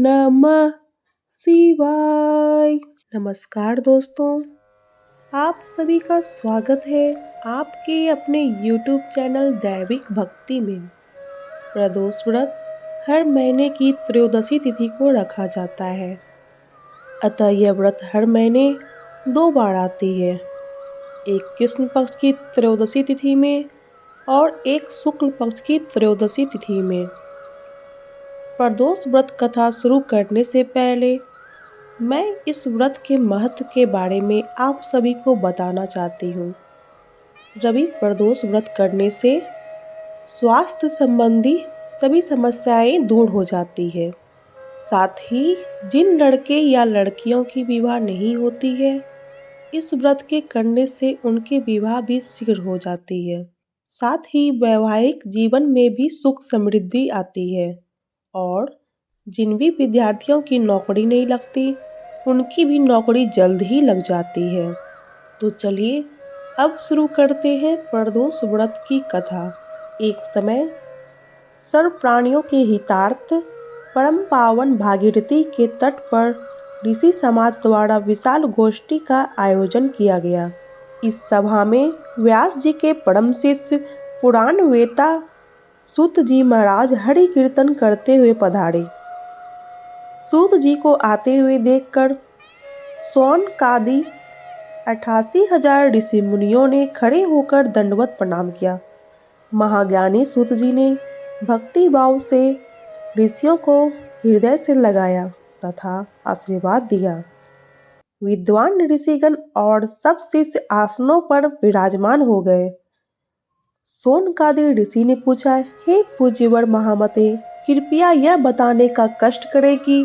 नमः शिवाय। नमस्कार दोस्तों, आप सभी का स्वागत है आपके अपने YouTube चैनल दैविक भक्ति में। प्रदोष व्रत हर महीने की त्रयोदशी तिथि को रखा जाता है, अतः यह व्रत हर महीने 2 बार आती है, एक कृष्ण पक्ष की त्रयोदशी तिथि में और एक शुक्ल पक्ष की त्रयोदशी तिथि में। प्रदोष व्रत कथा शुरू करने से पहले मैं इस व्रत के महत्व के बारे में आप सभी को बताना चाहती हूँ। रवि प्रदोष व्रत करने से स्वास्थ्य संबंधी सभी समस्याएं दूर हो जाती है। साथ ही जिन लड़के या लड़कियों की विवाह नहीं होती है, इस व्रत के करने से उनके विवाह भी शीघ्र हो जाती है। साथ ही वैवाहिक जीवन में भी सुख समृद्धि आती है और जिन भी विद्यार्थियों की नौकरी नहीं लगती, उनकी भी नौकरी जल्द ही लग जाती है। तो चलिए अब शुरू करते हैं प्रदोष व्रत की कथा। एक समय सर्व प्राणियों के हितार्थ परम पावन भागीरथी के तट पर ऋषि समाज द्वारा विशाल गोष्ठी का आयोजन किया गया। इस सभा में व्यास जी के परम शिष्य पुराण वेता सूत जी महाराज हरि कीर्तन करते हुए पधारे। सूत जी को आते हुए देखकर शौनकादि 88,000 ऋषि मुनियों ने खड़े होकर दंडवत प्रणाम किया। महाज्ञानी सूत जी ने भक्ति भाव से ऋषियों को हृदय से लगाया तथा आशीर्वाद दिया। विद्वान ऋषिगण और सब शिष्य आसनों पर विराजमान हो गए। शौनकादि ऋषि ने पूछा, हे पूज्यवर महामते, कृपया यह बताने का कष्ट करें कि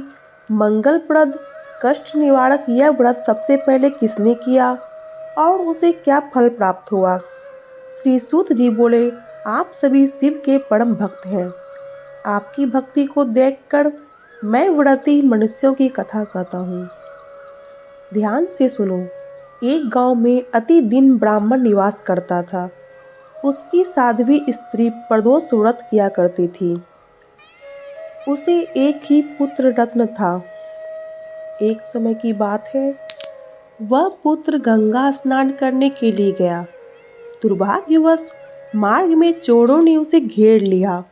मंगलप्रद कष्ट निवारक यह व्रत सबसे पहले किसने किया और उसे क्या फल प्राप्त हुआ। श्री सूत जी बोले, आप सभी शिव के परम भक्त हैं। आपकी भक्ति को देखकर मैं व्रती मनुष्यों की कथा कहता हूँ। ध्यान से सुनो। एक गांव में अति दीन ब्राह्मण निवास करता था। उसकी साध्वी स्त्री प्रदोष व्रत किया करती थी। उसे एक ही पुत्र रत्न था। एक समय की बात है, वह पुत्र गंगा स्नान करने के लिए गया। दुर्भाग्यवश मार्ग में चोरों ने उसे घेर लिया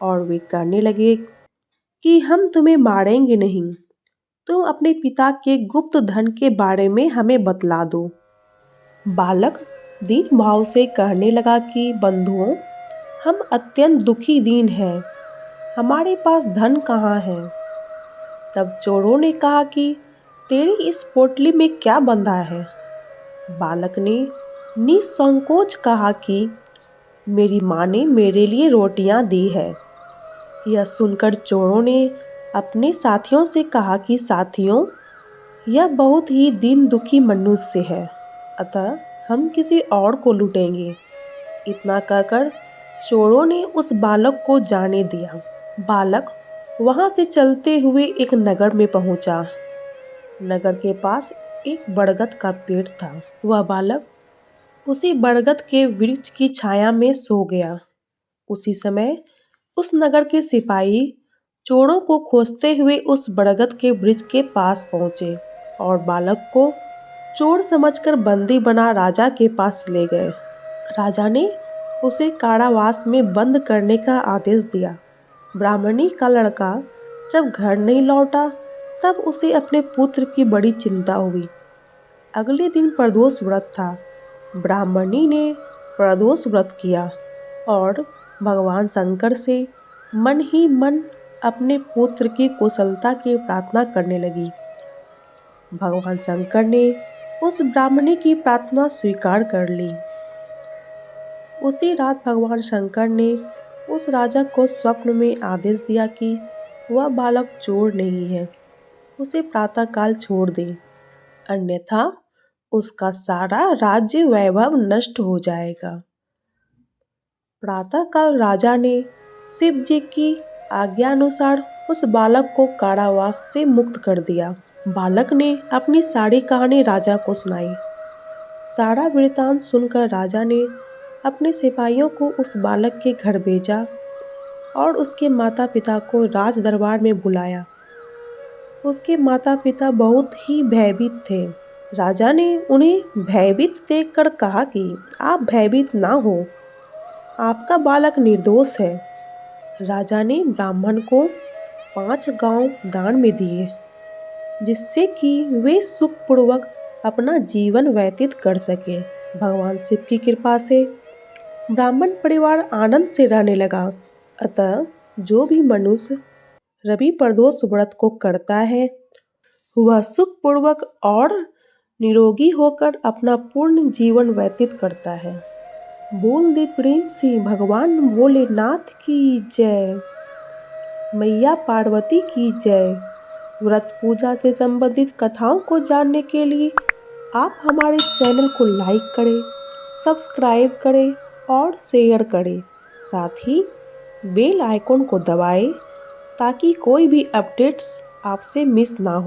और वे कहने लगे कि हम तुम्हें मारेंगे नहीं, तुम अपने पिता के गुप्त धन के बारे में हमें बतला दो। बालक दीन भाव से कहने लगा कि बंधुओं, हम अत्यंत दुखी दीन हैं, हमारे पास धन कहाँ है। तब चोरों ने कहा कि तेरी इस पोटली में क्या बंधा है। बालक ने निसंकोच कहा कि मेरी माँ ने मेरे लिए रोटियां दी है। यह सुनकर चोरों ने अपने साथियों से कहा कि साथियों, यह बहुत ही दीन दुखी मनुष्य है, अतः हम किसी और को लूटेंगे। इतना कहकर चोरों ने उस बालक को जाने दिया। बालक वहां से चलते हुए एक नगर में पहुंचा। नगर के पास एक बरगद का पेड़ था। वह बालक उसी बरगद के वृक्ष की छाया में सो गया। उसी समय उस नगर के सिपाही चोरों को खोजते हुए उस बरगद के वृक्ष के पास पहुंचे और बालक को चोर समझकर बंदी बना राजा के पास ले गए। राजा ने उसे कारावास में बंद करने का आदेश दिया। ब्राह्मणी का लड़का जब घर नहीं लौटा, तब उसे अपने पुत्र की बड़ी चिंता हुई। अगले दिन प्रदोष व्रत था। ब्राह्मणी ने प्रदोष व्रत किया और भगवान शंकर से मन ही मन अपने पुत्र की कुशलता की प्रार्थना करने लगी। भगवान शंकर ने उस ब्राह्मणी की प्रार्थना स्वीकार कर ली। उसी रात भगवान शंकर ने उस राजा को स्वप्न में आदेश दिया कि वह बालक चोर नहीं है, उसे प्रातःकाल छोड़ दे, अन्यथा उसका सारा राज्य वैभव नष्ट हो जाएगा। प्रातःकाल राजा ने शिव जी की आज्ञा अनुसार उस बालक को कारावास से मुक्त कर दिया। बालक ने अपनी सारी कहानी राजा को सुनाई। सारा वृतांत सुनकर राजा ने अपने सिपाहियों को उस बालक के घर भेजा और उसके माता पिता को राज दरबार में बुलाया। उसके माता पिता बहुत ही भयभीत थे। राजा ने उन्हें भयभीत देखकर कहा कि आप भयभीत ना हो, आपका बालक निर्दोष है। राजा ने ब्राह्मण को 5 गांव दान में दिए, जिससे कि वे सुखपूर्वक अपना जीवन व्यतीत कर सके। भगवान शिव की कृपा से ब्राह्मण परिवार आनंद से रहने लगा। अतः जो भी मनुष्य रवि प्रदोष व्रत को करता है, वह सुखपूर्वक और निरोगी होकर अपना पूर्ण जीवन व्यतीत करता है। बोल दे प्रेम से भगवान भोलेनाथ की जय, मैया पार्वती की जय। व्रत पूजा से संबंधित कथाओं को जानने के लिए आप हमारे चैनल को लाइक करें, सब्सक्राइब करें और शेयर करें। साथ ही बेल आइकन को दबाएं ताकि कोई भी अपडेट्स आपसे मिस ना हो।